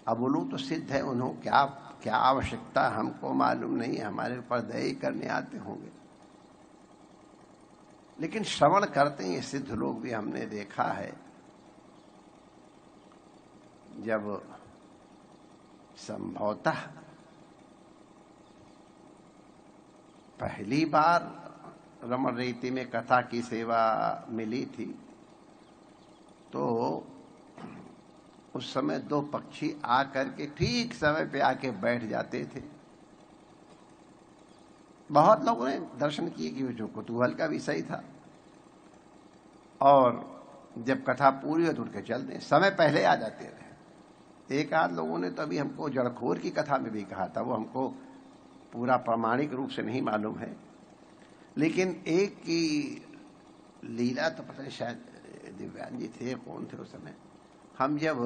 अब वो लोग तो सिद्ध है, उन्हों क्या क्या आवश्यकता हमको मालूम नहीं, हमारे ऊपर दया ही करने आते होंगे। लेकिन श्रवण करते हैं ये सिद्ध लोग भी हमने देखा है। जब संभवतः पहली बार रमण रीति में कथा की सेवा मिली थी, तो उस समय दो पक्षी आकर के ठीक समय पे आके बैठ जाते थे। बहुत लोगों ने दर्शन किए कि जो कुतूहल का विषय था, और जब कथा पूरी हो तो उनके चलते समय पहले आ जाते रहे। एक आध लोगों ने तो अभी हमको जड़खोर की कथा में भी कहा था, वो हमको पूरा प्रामाणिक रूप से नहीं मालूम है, लेकिन एक की लीला तो पता नहीं, शायद दिव्यांग जी थे, कौन थे उस समय। हम जब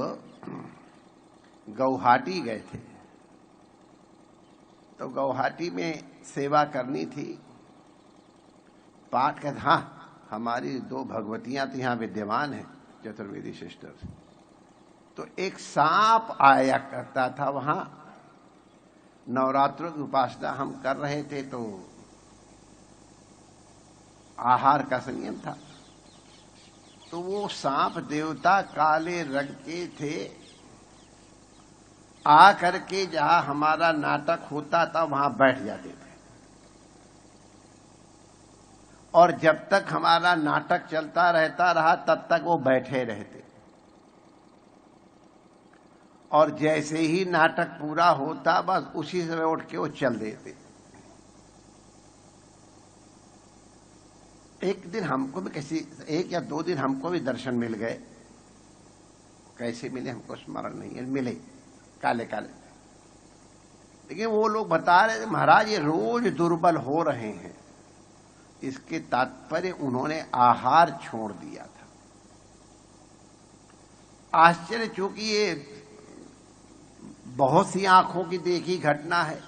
गुवाहाटी गए थे तो गुवाहाटी में सेवा करनी थी, पाठ कहते हाँ हमारी दो भगवतियां तो यहाँ विद्यमान है, चतुर्वेदी सिस्टर्स। तो एक सांप आया करता था वहां, नवरात्रों की उपासना हम कर रहे थे, तो आहार का संयम था। तो वो सांप देवता काले रंग के थे, आ करके जहां हमारा नाटक होता था वहां बैठ जाते थे, और जब तक हमारा नाटक चलता रहता रहा तब तक वो बैठे रहते, और जैसे ही नाटक पूरा होता बस उसी समय उठ के वो चल देते। एक दिन हमको भी कैसी, एक या दो दिन हमको भी दर्शन मिल गए, कैसे मिले हमको स्मरण नहीं है, मिले काले काले। लेकिन वो लोग बता रहे थे महाराज ये रोज दुर्बल हो रहे हैं, इसके तात्पर्य उन्होंने आहार छोड़ दिया था। आश्चर्य, चूंकि ये बहुत सी आंखों की देखी घटना है,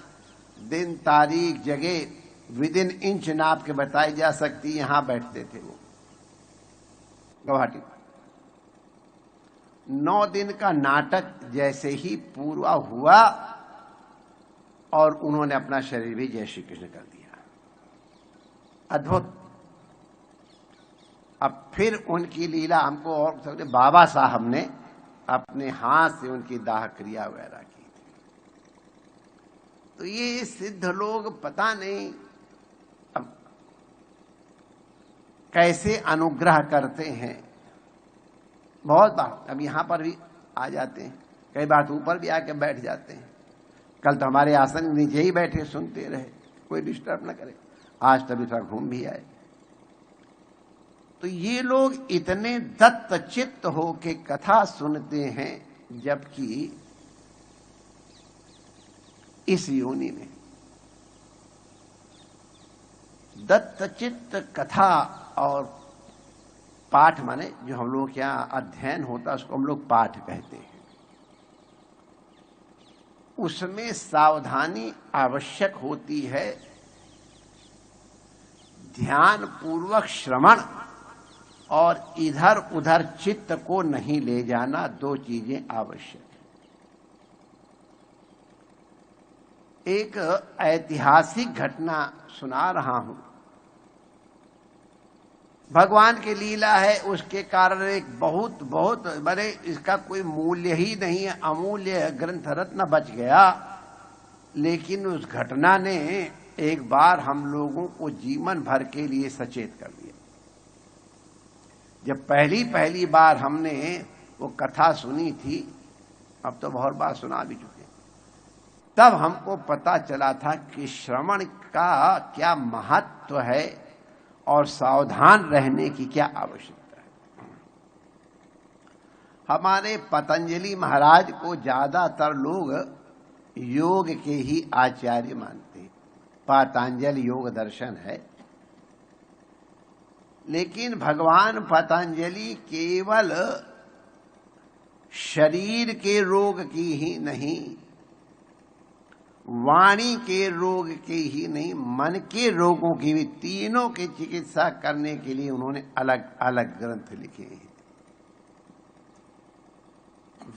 दिन तारीख जगह विदिन इंच नाप के बताई जा सकती, यहां बैठते थे वो गुवाहाटी। 9 दिन का नाटक जैसे ही पूरा हुआ और उन्होंने अपना शरीर भी जय श्री कृष्ण कर दिया। अद्भुत। अब फिर उनकी लीला हमको, और समझे बाबा साहब ने अपने हाथ से उनकी दाह क्रिया वगैरह की थी। तो ये सिद्ध लोग पता नहीं अब कैसे अनुग्रह करते हैं। बहुत बार अब यहां पर भी आ जाते हैं, कई बार ऊपर भी आके बैठ जाते हैं। कल तो हमारे आसन नीचे ही बैठे सुनते रहे, कोई डिस्टर्ब ना करे। आज तभी थोड़ा घूम भी आए। तो ये लोग इतने दत्तचित्त हो के कथा सुनते हैं, जबकि इस योनि में दत्तचित्त कथा और पाठ, माने जो हम लोग क्या अध्ययन होता है उसको हम लोग पाठ कहते हैं, उसमें सावधानी आवश्यक होती है। ध्यान पूर्वक श्रवण और इधर उधर चित्त को नहीं ले जाना, दो चीजें आवश्यक है। एक ऐतिहासिक घटना सुना रहा हूं। भगवान की लीला है, उसके कारण एक बहुत बहुत बड़े, इसका कोई मूल्य ही नहीं है, अमूल्य ग्रंथ रत्न बच गया। लेकिन उस घटना ने एक बार हम लोगों को जीवन भर के लिए सचेत कर दिया। जब पहली बार हमने वो कथा सुनी थी, अब तो बहुत बार सुना भी चुके, तब हमको पता चला था कि श्रवण का क्या महत्व है और सावधान रहने की क्या आवश्यकता है। हमारे पतंजलि महाराज को ज्यादातर लोग योग के ही आचार्य मानते हैं। पतंजलि योग दर्शन है, लेकिन भगवान पतंजलि केवल शरीर के रोग की ही नहीं, वाणी के रोग के ही नहीं, मन के रोगों की भी, तीनों की चिकित्सा करने के लिए उन्होंने अलग अलग ग्रंथ लिखे हैं।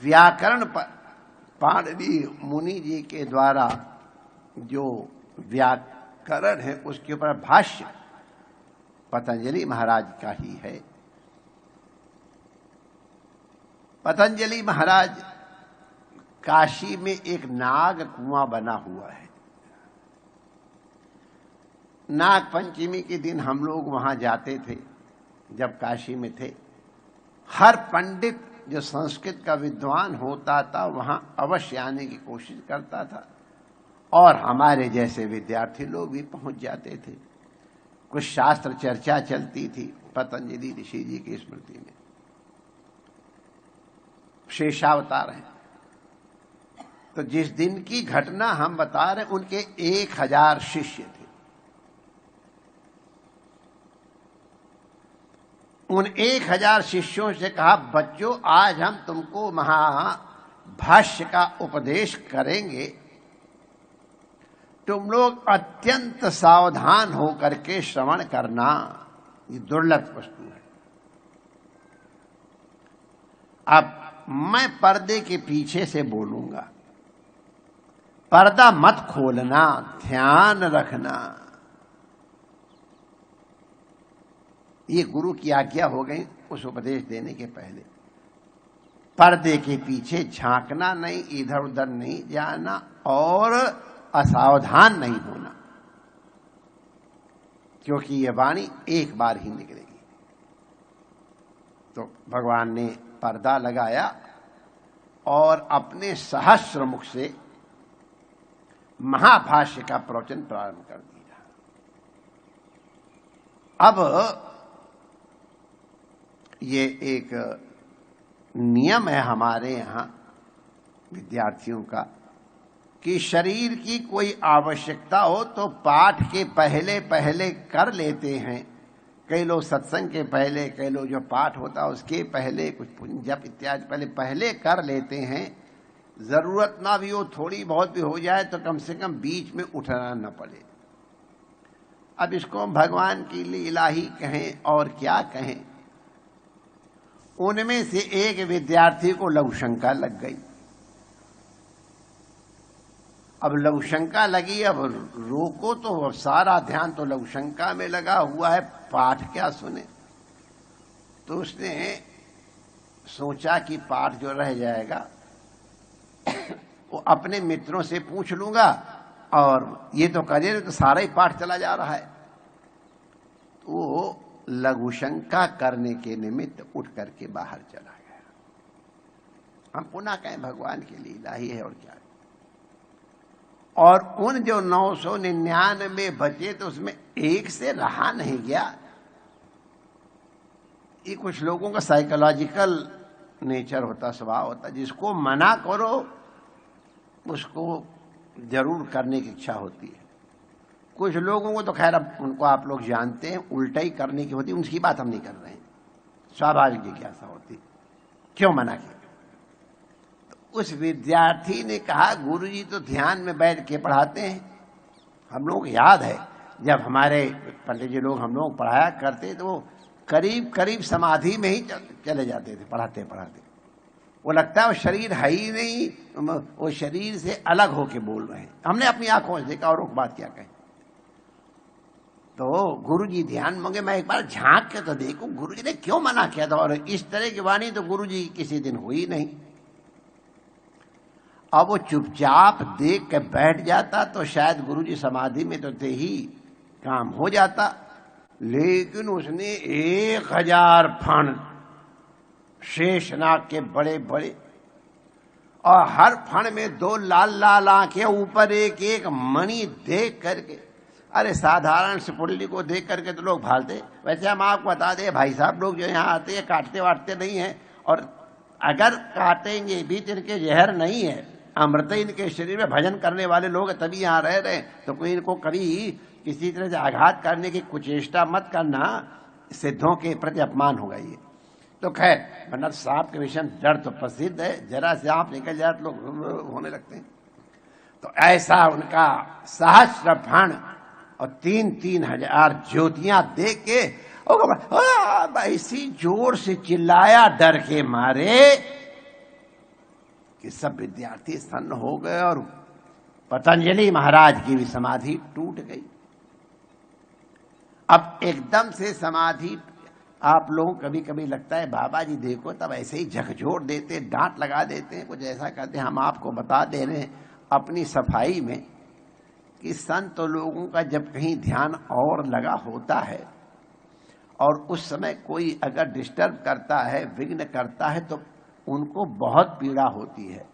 व्याकरण पर पाणिनि मुनि जी के द्वारा जो व्याकरण है उसके ऊपर भाष्य पतंजलि महाराज का ही है। पतंजलि महाराज काशी में एक नाग कुआं बना हुआ है। नाग पंचमी के दिन हम लोग वहां जाते थे जब काशी में थे। हर पंडित जो संस्कृत का विद्वान होता था वहां अवश्य आने की कोशिश करता था और हमारे जैसे विद्यार्थी लोग भी पहुंच जाते थे। कुछ शास्त्र चर्चा चलती थी पतंजलि ऋषि जी की स्मृति में। शेषावतार हैं तो जिस दिन की घटना हम बता रहे उनके 1000 शिष्य थे। उन 1000 शिष्यों से कहा, बच्चों आज हम तुमको महाभाष्य का उपदेश करेंगे, तुम लोग अत्यंत सावधान होकर के श्रवण करना, ये दुर्लभ वस्तु है। अब मैं पर्दे के पीछे से बोलूंगा, पर्दा मत खोलना, ध्यान रखना। ये गुरु की आज्ञा हो गई उस उपदेश देने के पहले। पर्दे के पीछे झांकना नहीं, इधर उधर नहीं जाना और असावधान नहीं होना, क्योंकि यह वाणी एक बार ही निकलेगी। तो भगवान ने पर्दा लगाया और अपने सहस्र मुख से महाभाष्य का प्रवचन प्रारंभ कर दिया। अब ये एक नियम है हमारे यहां विद्यार्थियों का कि शरीर की कोई आवश्यकता हो तो पाठ के पहले पहले कर लेते हैं। कई लोग सत्संग के पहले, कई लोग जो पाठ होता है उसके पहले, कुछ जप इत्यादि पहले कर लेते हैं। जरूरत ना भी हो, थोड़ी बहुत भी हो जाए तो कम से कम बीच में उठना न पड़े। अब इसको भगवान की लीला ही कहें और क्या कहें। उनमें से एक विद्यार्थी को लघुशंका लग गई। अब लघुशंका लगी, अब रोको तो अब सारा ध्यान तो लघुशंका में लगा हुआ है, पाठ क्या सुने। तो उसने सोचा कि पाठ जो रह जाएगा वो अपने मित्रों से पूछ लूंगा, और ये तो करे तो सारा ही पाठ चला जा रहा है। तो वो लघुशंका करने के निमित्त उठ करके बाहर चला गया। हम पुनः कहें भगवान की लीला ही है और क्या। और उन जो 999 बचे तो उसमें एक से रहा नहीं गया। ये कुछ लोगों का साइकोलॉजिकल नेचर होता, स्वभाव होता, जिसको मना करो उसको जरूर करने की इच्छा होती है। कुछ लोगों को तो खैर अब उनको आप लोग जानते हैं, उल्टा ही करने की होती है, उनकी बात हम नहीं कर रहे हैं। स्वाभाविक जिज्ञासा होती, क्यों मना किया। तो उस विद्यार्थी ने कहा, गुरुजी तो ध्यान में बैठ के पढ़ाते हैं। हम लोग याद है जब हमारे पंडित जी लोग हम लोग पढ़ाया करते तो वो करीब करीब समाधि में ही चले जाते थे पढ़ाते पढ़ाते। वो लगता है वो शरीर है ही नहीं, वो शरीर से अलग होके बोल रहे हैं। हमने अपनी आंखों से देखा और वो बात क्या कहें। तो गुरुजी ध्यान मांगे, मैं एक बार झांक के तो देखूं गुरुजी ने क्यों मना किया था। और इस तरह की वाणी तो गुरुजी किसी दिन हुई नहीं। अब वो चुपचाप देख के बैठ जाता तो शायद गुरुजी समाधि में तो थे ही, काम हो जाता। लेकिन उसने 1000 फण शेषनाग के बड़े बड़े, और हर फण में 2 लाल लाल आंखें, ऊपर एक एक मणि देख करके। अरे साधारण से पुंडली को देख करके तो लोग भालते। वैसे हम आपको बता दें भाई साहब, लोग जो यहाँ आते हैं काटते वाटते नहीं हैं, और अगर काटेंगे भी तो इनके जहर नहीं है, अमृत इनके शरीर में। भजन करने वाले लोग तभी यहाँ रह रहे, तो कोई इनको कभी किसी तरह से आघात करने की कुचेष्टा मत करना, सिद्धों के प्रति अपमान होगा ये। तो खैर, वरना सांप के विषय में डर तो प्रसिद्ध है, जरा से सांप निकल जाए तो लोग होने लगते हैं। तो ऐसा उनका सहस्र फण और 3-3 हजार ज्योतियां देख के ऐसी जोर से चिल्लाया डर के मारे कि सब विद्यार्थी सन्न हो गए और पतंजलि महाराज की भी समाधि टूट गई। अब एकदम से समाधि, आप लोगों को कभी कभी लगता है बाबा जी देखो तब ऐसे ही झकझोर देते, डांट लगा देते हैं, कुछ ऐसा करते हैं। हम आपको बता दे रहे हैं अपनी सफाई में कि संत लोगों का जब कहीं ध्यान और लगा होता है और उस समय कोई अगर डिस्टर्ब करता है, विघ्न करता है, तो उनको बहुत पीड़ा होती है।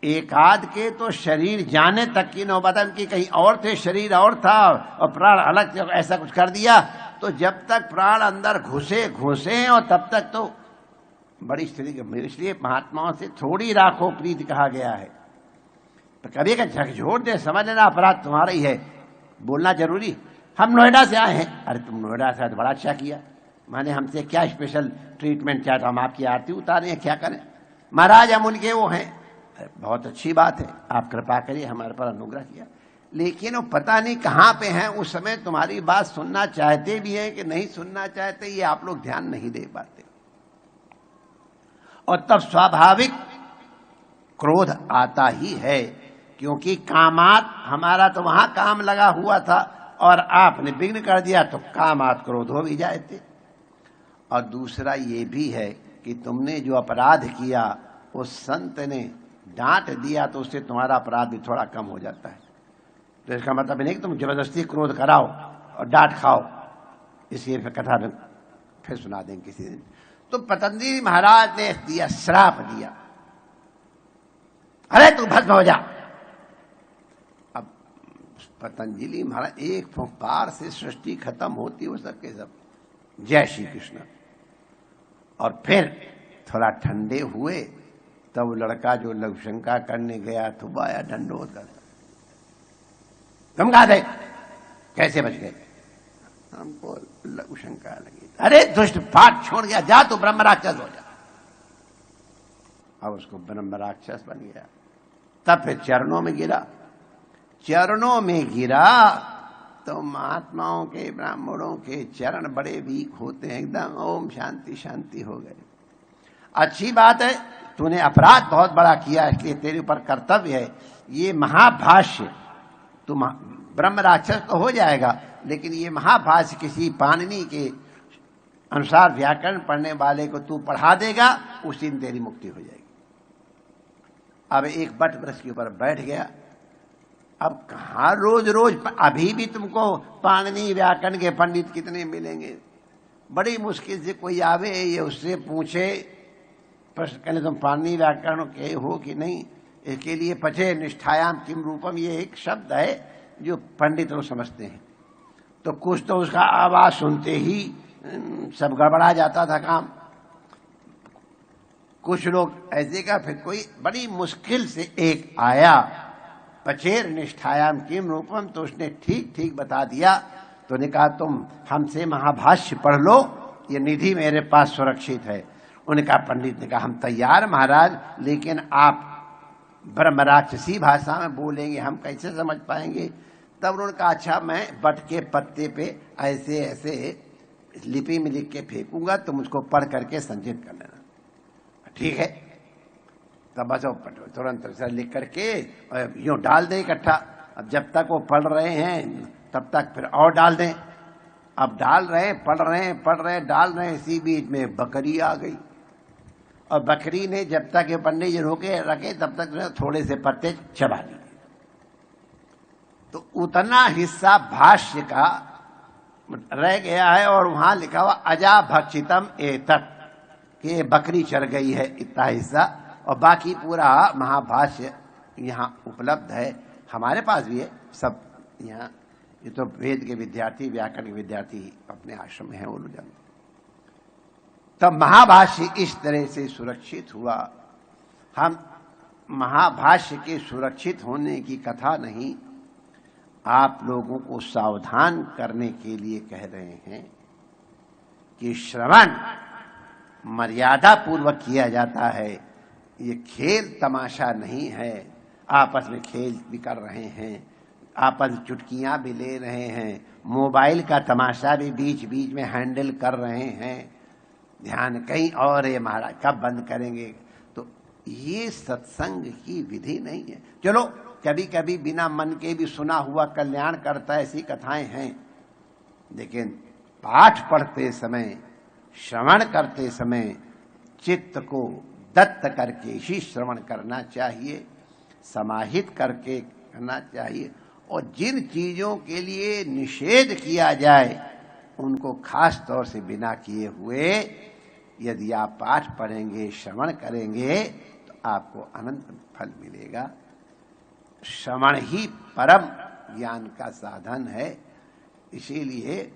एक आध के तो शरीर जाने तक की नौबत, उनकी कहीं और थे, शरीर और था और प्राण अलग थे, ऐसा कुछ कर दिया तो जब तक प्राण अंदर घुसे और तब तक तो बड़ी स्थिति। इसलिए महात्माओं से थोड़ी राखो प्रीति कहा गया है। तो कभी का झकझोर दे, समझ लेना अपराध तुम्हारा ही है। बोलना जरूरी। हम नोएडा से आए हैं, अरे तुम नोएडा से आए तो बड़ा अच्छा किया, माने हमसे क्या स्पेशल ट्रीटमेंट चाहे तो हम आपकी आरती उतारें, क्या करें महाराज, हम उनके वो हैं। बहुत अच्छी बात है, आप कृपा करिए, हमारे पर अनुग्रह किया। लेकिन वो पता नहीं कहाँ पे हैं, उस समय तुम्हारी बात सुनना चाहते भी हैं कि नहीं सुनना चाहते, ये आप लोग ध्यान नहीं दे पाते। और तब स्वाभाविक क्रोध आता ही है, क्योंकि कामात, हमारा तो वहां काम लगा हुआ था और आपने विघ्न कर दिया तो कामात क्रोध हो भी जाए थे। और दूसरा ये भी है कि तुमने जो अपराध किया उस संत ने डांट दिया तो उससे तुम्हारा अपराध भी थोड़ा कम हो जाता है। तो इसका मतलब नहीं कि तुम जबरदस्ती क्रोध कराओ और डांट खाओ। इसलिए कथा में फिर सुना देंगे किसी दिन। तो पतंजलि महाराज ने दिया, श्राप दिया, अरे तू भस्म हो जा। अब पतंजलि महाराज एक फुंकार से सृष्टि खत्म होती, वो सबके सब जय श्री कृष्ण। और फिर थोड़ा ठंडे हुए तब लड़का जो लघुशंका करने गया तो आया दंडोत कर, तुम कहा थे, कैसे बच गए? हमको लघुशंका लगी। अरे दुष्ट पाठ छोड़ गया, जा तू ब्रह्म राक्षस हो जा। अब उसको ब्रह्म राक्षस बन गया। तब फिर चरणों में गिरा, चरणों में गिरा तो महात्माओं के, ब्राह्मणों के चरण बड़े वीक होते हैं, एकदम ओम शांति शांति हो गए। अच्छी बात है, तूने अपराध बहुत बड़ा किया, इसलिए तेरे ऊपर कर्तव्य है ये महाभाष्य। तू ब्रह्म राक्षस तो हो जाएगा, लेकिन ये महाभाष्य किसी पाणिनि के अनुसार व्याकरण पढ़ने वाले को तू पढ़ा देगा, उसी दिन तेरी मुक्ति हो जाएगी। अब एक बट वृक्ष के ऊपर बैठ गया। अब कहाँ रोज रोज, अभी भी तुमको पाणिनि व्याकरण के पंडित कितने मिलेंगे? बड़ी मुश्किल से कोई आवे, ये उससे पूछे प्रश्न करे तुम पाणिनि व्याकरण के हो कि नहीं। इसके लिए पचे निष्ठायाम किम रूपम, ये एक शब्द है जो पंडित लोग समझते हैं। तो कुछ तो उसका आवाज सुनते ही सब गड़बड़ा जाता था काम। कुछ लोग ऐसे का, फिर कोई बड़ी मुश्किल से एक आया, पचेर निष्ठायाम किम रूपम, तो उसने ठीक ठीक बता दिया। तो ने कहा तुम हमसे महाभाष्य पढ़ लो, ये निधि मेरे पास सुरक्षित है। उन्होंने कहा, पंडित ने कहा हम तैयार महाराज, लेकिन आप ब्रह्म राक्षसी भाषा में बोलेंगे, हम कैसे समझ पाएंगे? तब उन्होंने कहा अच्छा मैं बट के पत्ते पे ऐसे ऐसे लिपि में लिख के फेंकूंगा, तुम उसको पढ़ करके संचित कर लेना। ठीक है। तब बस तुरंत लिख करके यूं डाल दें इकट्ठा। अब जब तक वो पढ़ रहे हैं तब तक फिर और डाल दें। अब डाल रहे हैं, पढ़ रहे हैं, डाल रहे हैं, इसी बीच में बकरी आ गई। और बकरी ने जब तक ये पंडित जी रोके रखे तब तक थोड़े से पत्ते चबा लिए। तो उतना हिस्सा भाष्य का रह गया है और वहां लिखा हुआ अजा भक्षितम एतत्, कि ये बकरी चढ़ गई है, इतना हिस्सा। और बाकी पूरा महाभाष्य यहाँ उपलब्ध है, हमारे पास भी है सब यहाँ। ये तो वेद के विद्यार्थी, व्याकरण के विद्यार्थी अपने आश्रम में हैं, वो लोग जानते। तब महाभाष्य इस तरह से सुरक्षित हुआ। हम महाभाष्य के सुरक्षित होने की कथा नहीं, आप लोगों को सावधान करने के लिए कह रहे हैं कि श्रवण मर्यादा पूर्वक किया जाता है। ये खेल तमाशा नहीं है। आपस में खेल भी कर रहे हैं, आपस में चुटकियां भी ले रहे हैं, मोबाइल का तमाशा भी बीच बीच में हैंडल कर रहे हैं। ध्यान कहीं और है महाराज, कब बंद करेंगे? तो ये सत्संग की विधि नहीं है। चलो कभी कभी बिना मन के भी सुना हुआ कल्याण करता है, ऐसी कथाएं हैं, लेकिन पाठ पढ़ते समय, श्रवण करते समय चित्त को दत्त करके ही श्रवण करना चाहिए, समाहित करके करना चाहिए। और जिन चीजों के लिए निषेध किया जाए उनको खास तौर से बिना किए हुए यदि आप पाठ पढ़ेंगे, श्रवण करेंगे तो आपको अनंत फल मिलेगा। श्रवण ही परम ज्ञान का साधन है। इसीलिए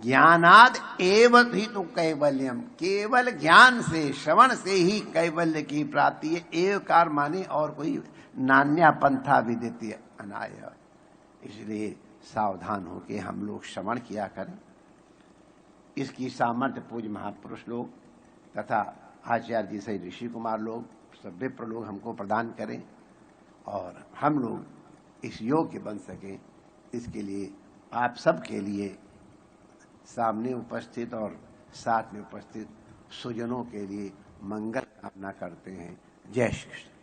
ज्ञानाद एव ही तो कैवल्यम, केवल ज्ञान से, श्रवण से ही कैवल्य की प्राप्ति है। एवकार माने और कोई नान्या पंथा विदित्य अनाय। इसलिए सावधान होके हम लोग श्रवण किया करें। इसकी सामर्थ्य पूज्य महापुरुष लोग तथा आचार्य जी से ऋषि कुमार लोग, सब विप्र लोग हमको प्रदान करें और हम लोग इस योग्य बन सकें। इसके लिए आप सबके लिए सामने उपस्थित और साथ में उपस्थित सुजनों के लिए मंगल कामना करते हैं। जय श्री कृष्ण।